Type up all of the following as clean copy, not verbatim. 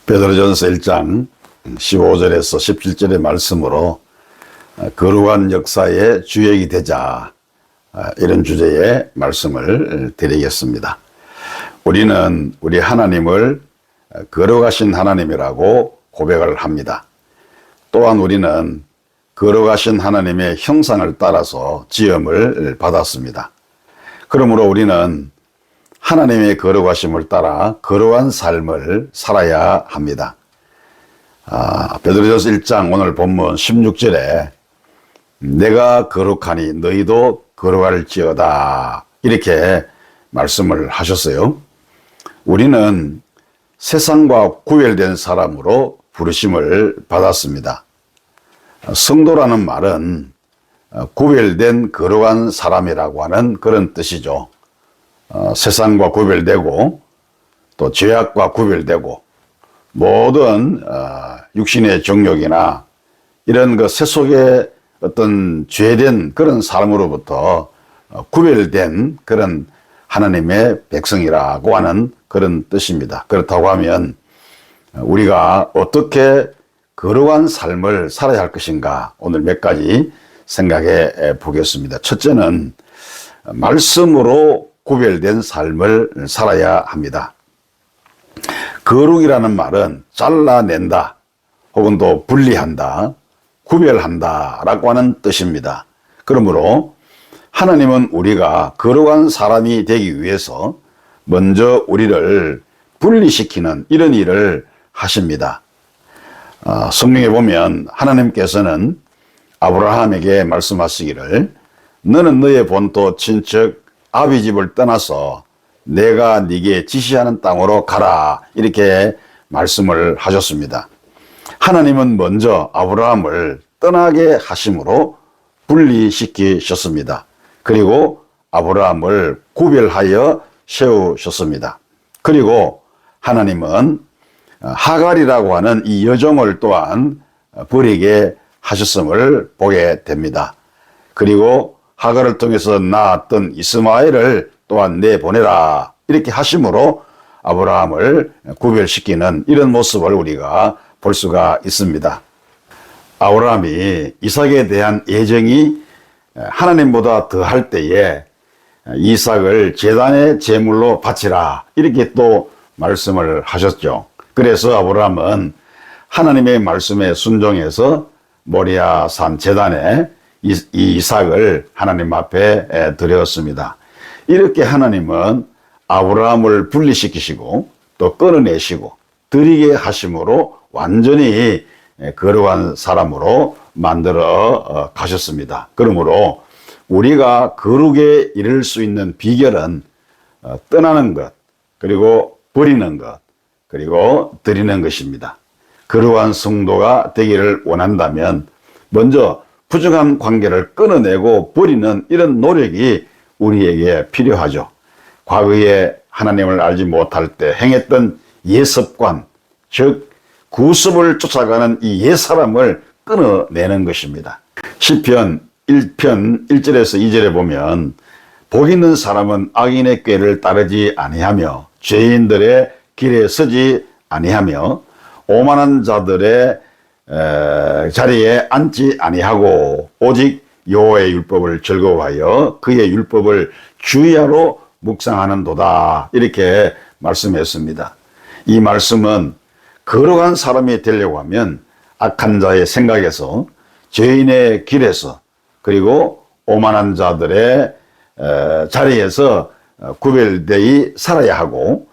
베드로전서 1장 15절에서 17절의 말씀으로 거룩한 역사의 주역이 되자, 이런 주제의 말씀을 드리겠습니다. 우리는 우리 하나님을 거룩하신 하나님이라고 고백을 합니다. 또한 우리는 거룩하신 하나님의 형상을 따라서 지음을 받았습니다. 그러므로 우리는 하나님의 거룩하심을 따라 거룩한 삶을 살아야 합니다. 베드로전서 1장 오늘 본문 16절에 내가 거룩하니 너희도 거룩할지어다, 이렇게 말씀을 하셨어요. 우리는 세상과 구별된 사람으로 부르심을 받았습니다. 성도라는 말은 구별된 거룩한 사람이라고 하는 그런 뜻이죠. 세상과 구별되고 또 죄악과 구별되고 모든 육신의 정욕이나 이런 그 세속의 어떤 죄된 그런 사람으로부터 구별된 그런 하나님의 백성이라고 하는 그런 뜻입니다. 그렇다고 하면 우리가 어떻게 거룩한 삶을 살아야 할 것인가, 오늘 몇 가지 생각해 보겠습니다. 첫째는 말씀으로 구별된 삶을 살아야 합니다. 거룩이라는 말은 잘라낸다, 혹은 또 분리한다, 구별한다 라고 하는 뜻입니다. 그러므로 하나님은 우리가 거룩한 사람이 되기 위해서 먼저 우리를 분리시키는 이런 일을 하십니다. 성경에 보면 하나님께서는 아브라함에게 말씀하시기를 너는 너의 본토 친척 아비 집을 떠나서 내가 네게 지시하는 땅으로 가라, 이렇게 말씀을 하셨습니다. 하나님은 먼저 아브라함을 떠나게 하심으로 분리시키셨습니다. 그리고 아브라함을 구별하여 세우셨습니다. 그리고 하나님은 하갈이라고 하는 이 여종을 또한 버리게 하셨음을 보게 됩니다. 그리고 하갈을 통해서 낳았던 이스마엘을 또한 내보내라, 이렇게 하심으로 아브라함을 구별시키는 이런 모습을 우리가 볼 수가 있습니다. 아브라함이 이삭에 대한 애정이 하나님보다 더할 때에 이삭을 제단의 제물로 바치라, 이렇게 또 말씀을 하셨죠. 그래서 아브라함은 하나님의 말씀에 순종해서 모리아 산 제단에 이 이삭을 하나님 앞에 드렸습니다. 이렇게 하나님은 아브라함을 분리시키시고 또 끊어내시고 드리게 하심으로 완전히 거룩한 사람으로 만들어 가셨습니다. 그러므로 우리가 거룩에 이를 수 있는 비결은 떠나는 것, 그리고 버리는 것, 그리고 드리는 것입니다. 거룩한 성도가 되기를 원한다면 먼저 부정한 관계를 끊어내고 버리는 이런 노력이 우리에게 필요하죠. 과거에 하나님을 알지 못할 때 행했던 예습관, 즉 구습을 쫓아가는 이 옛사람을 끊어내는 것입니다. 시편 1편 1절에서 2절에 보면 복 있는 사람은 악인의 꾀를 따르지 아니하며 죄인들의 길에 서지 아니하며 오만한 자들의 자리에 앉지 아니하고 오직 여호와의 율법을 즐거워하여 그의 율법을 주야로 묵상하는도다, 이렇게 말씀했습니다. 이 말씀은 거룩한 사람이 되려고 하면 악한 자의 생각에서, 죄인의 길에서, 그리고 오만한 자들의 자리에서 구별되어 살아야 하고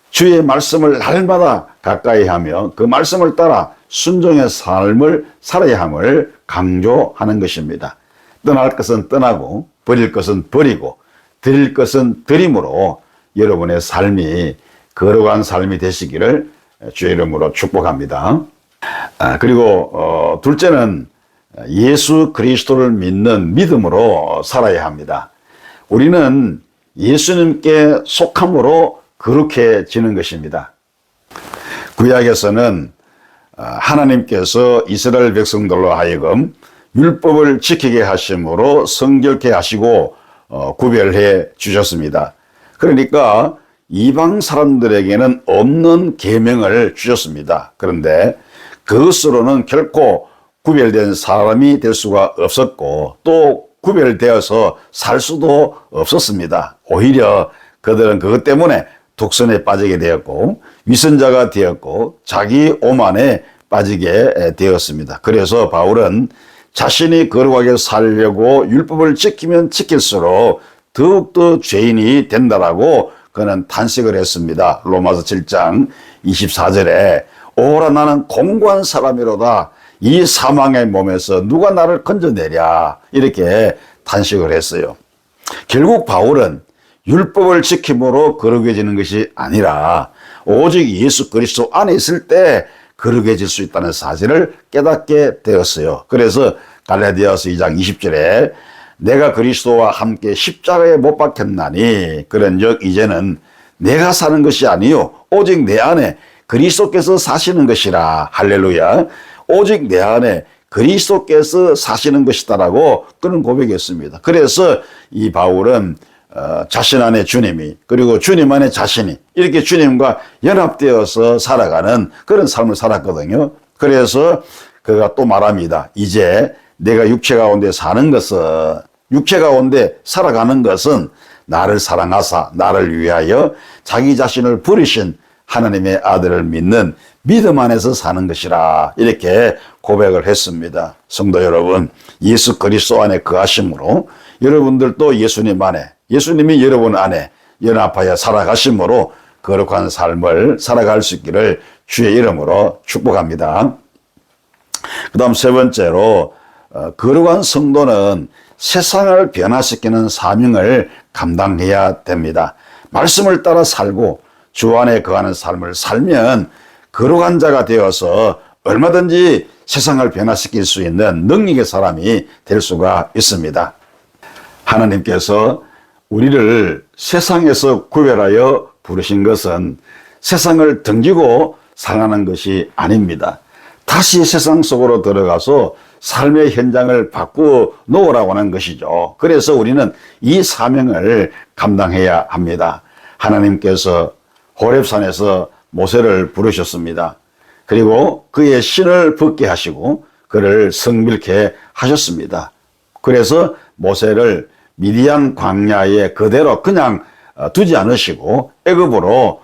주의 말씀을 날마다 가까이 하며 그 말씀을 따라 순종의 삶을 살아야 함을 강조하는 것입니다. 떠날 것은 떠나고 버릴 것은 버리고 드릴 것은 드림으로 여러분의 삶이 거룩한 삶이 되시기를 주의 이름으로 축복합니다. 그리고 둘째는 예수 그리스도를 믿는 믿음으로 살아야 합니다. 우리는 예수님께 속함으로 거룩해지는 것입니다. 구약에서는 하나님께서 이스라엘 백성들로 하여금 율법을 지키게 하심으로 성결케 하시고 구별해 주셨습니다. 그러니까 이방 사람들에게는 없는 계명을 주셨습니다. 그런데 그것으로는 결코 구별된 사람이 될 수가 없었고 또 구별되어서 살 수도 없었습니다. 오히려 그들은 그것 때문에 독선에 빠지게 되었고 위선자가 되었고 자기 오만에 빠지게 되었습니다. 그래서 바울은 자신이 거룩하게 살려고 율법을 지키면 지킬수록 더욱더 죄인이 된다라고 그는 탄식을 했습니다. 로마서 7장 24절에 오라 나는 공고한 사람이로다. 이 사망의 몸에서 누가 나를 건져내랴. 이렇게 탄식을 했어요. 결국 바울은 율법을 지킴으로 거룩해지는 것이 아니라 오직 예수 그리스도 안에 있을 때 거룩해질 수 있다는 사실을 깨닫게 되었어요. 그래서 갈라디아서 2장 20절에 내가 그리스도와 함께 십자가에 못 박혔나니 그런즉 이제는 내가 사는 것이 아니요 오직 내 안에 그리스도께서 사시는 것이라. 할렐루야. 오직 내 안에 그리스도께서 사시는 것이다라고 그는 고백했습니다. 그래서 이 바울은 자신 안에 주님이 그리고 주님 안에 자신이 이렇게 주님과 연합되어서 살아가는 그런 삶을 살았거든요. 그래서 그가 또 말합니다. 이제 내가 육체 가운데 사는 것은 육체 가운데 살아가는 것은 나를 사랑하사 나를 위하여 자기 자신을 부리신 하나님의 아들을 믿는 믿음 안에서 사는 것이라. 이렇게 고백을 했습니다. 성도 여러분, 예수 그리스도 안에 거하심으로 여러분들도 예수님 안에 예수님이 여러분 안에 연합하여 살아가심으로 거룩한 삶을 살아갈 수 있기를 주의 이름으로 축복합니다. 그 다음 세 번째로 거룩한 성도는 세상을 변화시키는 사명을 감당해야 됩니다. 말씀을 따라 살고 주 안에 거하는 삶을 살면 거룩한 자가 되어서 얼마든지 세상을 변화시킬 수 있는 능력의 사람이 될 수가 있습니다. 하나님께서 우리를 세상에서 구별하여 부르신 것은 세상을 등지고 살아가는 것이 아닙니다. 다시 세상 속으로 들어가서 삶의 현장을 바꾸어 놓으라고 하는 것이죠. 그래서 우리는 이 사명을 감당해야 합니다. 하나님께서 호렙산에서 모세를 부르셨습니다. 그리고 그의 신을 벗게 하시고 그를 성밀케 하셨습니다. 그래서 모세를 미디안 광야에 그대로 그냥 두지 않으시고 애굽으로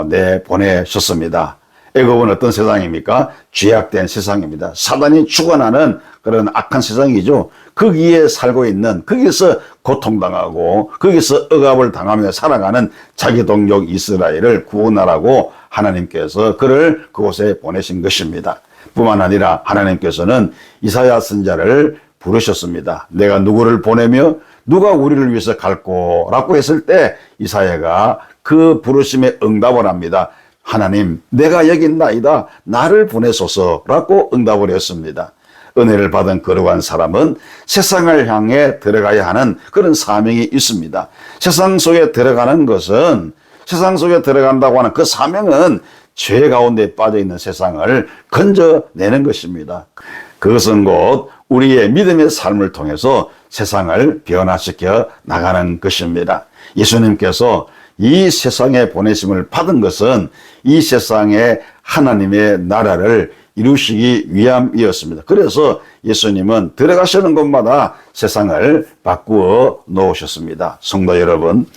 내보내셨습니다. 애굽은 어떤 세상입니까? 죄악된 세상입니다. 사단이 주관하는 그런 악한 세상이죠. 거기에 살고 있는, 거기서 고통당하고 거기서 억압을 당하며 살아가는 자기 동족 이스라엘을 구원하라고 하나님께서 그를 그곳에 보내신 것입니다. 뿐만 아니라 하나님께서는 이사야 선지자를 부르셨습니다. 내가 누구를 보내며 누가 우리를 위해서 갈꼬? 라고 했을 때 이사야가 그 부르심에 응답을 합니다. 하나님, 내가 여기 있나이다. 나를 보내소서라고 응답을 했습니다. 은혜를 받은 거룩한 사람은 세상을 향해 들어가야 하는 그런 사명이 있습니다. 세상 속에 들어가는 것은 세상 속에 들어간다고 하는 그 사명은 죄 가운데 빠져있는 세상을 건져내는 것입니다. 그것은 곧 우리의 믿음의 삶을 통해서 세상을 변화시켜 나가는 것입니다. 예수님께서 이 세상에 보내심을 받은 것은 이 세상에 하나님의 나라를 이루시기 위함이었습니다. 그래서 예수님은 들어가시는 곳마다 세상을 바꾸어 놓으셨습니다. 성도 여러분,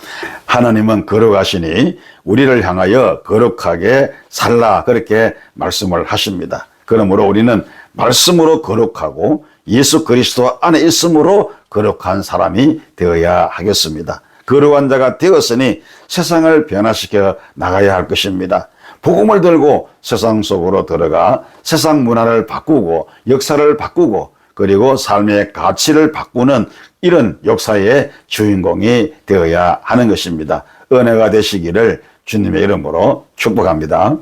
하나님은 거룩하시니 우리를 향하여 거룩하게 살라 그렇게 말씀을 하십니다. 그러므로 우리는 말씀으로 거룩하고 예수 그리스도 안에 있음으로 거룩한 사람이 되어야 하겠습니다. 거룩한 자가 되었으니 세상을 변화시켜 나가야 할 것입니다. 복음을 들고 세상 속으로 들어가 세상 문화를 바꾸고 역사를 바꾸고 그리고 삶의 가치를 바꾸는 이런 역사의 주인공이 되어야 하는 것입니다. 은혜가 되시기를 주님의 이름으로 축복합니다.